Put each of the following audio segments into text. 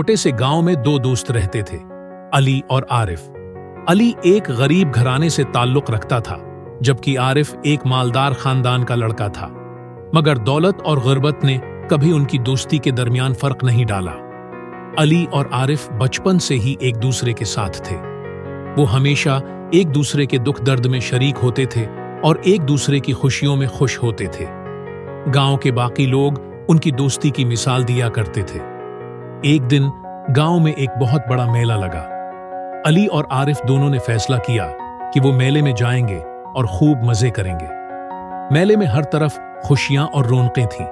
छोटे से गांव में दो दोस्त रहते थे, अली और आरिफ। अली एक गरीब घराने से ताल्लुक रखता था, जबकि आरिफ एक मालदार खानदान का लड़का था। मगर दौलत और गुर्बत ने कभी उनकी दोस्ती के दरमियान फर्क नहीं डाला। अली और आरिफ बचपन से ही एक दूसरे के साथ थे। वो हमेशा एक दूसरे के दुख दर्द में शरीक होते थे और एक दूसरे की खुशियों में खुश होते थे। गांव के बाकी लोग उनकी दोस्ती की मिसाल दिया करते थे। एक दिन गांव में एक बहुत बड़ा मेला लगा। अली और आरिफ दोनों ने फैसला किया कि वो मेले में जाएंगे और खूब मजे करेंगे। मेले में हर तरफ खुशियां और रौनकें थीं।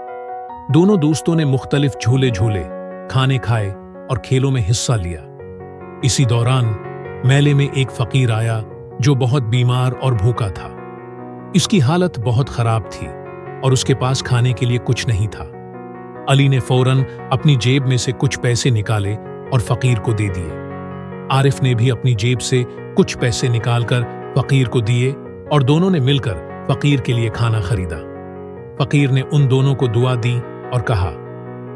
दोनों दोस्तों ने मुख्तलिफ झूले झूले, खाने खाए और खेलों में हिस्सा लिया। इसी दौरान मेले में एक फकीर आया जो बहुत बीमार और भूखा था। इसकी हालत बहुत खराब थी और उसके पास खाने के लिए कुछ नहीं था। अली ने फौरन अपनी जेब में से कुछ पैसे निकाले और फकीर को दे दिए। आरिफ ने भी अपनी जेब से कुछ पैसे निकालकर फकीर को दिए और दोनों ने मिलकर फकीर के लिए खाना खरीदा। फकीर ने उन दोनों को दुआ दी और कहा,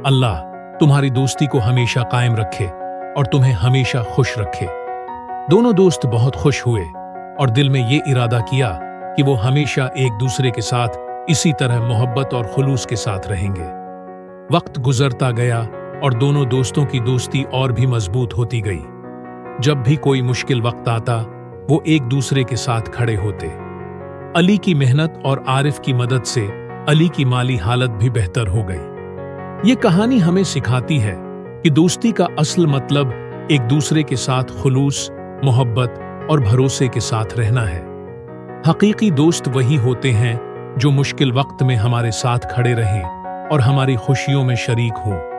अल्लाह तुम्हारी दोस्ती को हमेशा कायम रखे और तुम्हें हमेशा खुश रखे। दोनों दोस्त बहुत खुश हुए और दिल में ये इरादा किया कि वो हमेशा एक दूसरे के साथ इसी तरह मोहब्बत और खुलूस के साथ रहेंगे। वक्त गुजरता गया और दोनों दोस्तों की दोस्ती और भी मजबूत होती गई। जब भी कोई मुश्किल वक्त आता, वो एक दूसरे के साथ खड़े होते। अली की मेहनत और आरिफ की मदद से अली की माली हालत भी बेहतर हो गई। ये कहानी हमें सिखाती है कि दोस्ती का असल मतलब एक दूसरे के साथ खुलूस, मोहब्बत और भरोसे के साथ रहना है। हकीकी दोस्त वही होते हैं जो मुश्किल वक्त में हमारे साथ खड़े रहें और हमारी खुशियों में शरीक हों।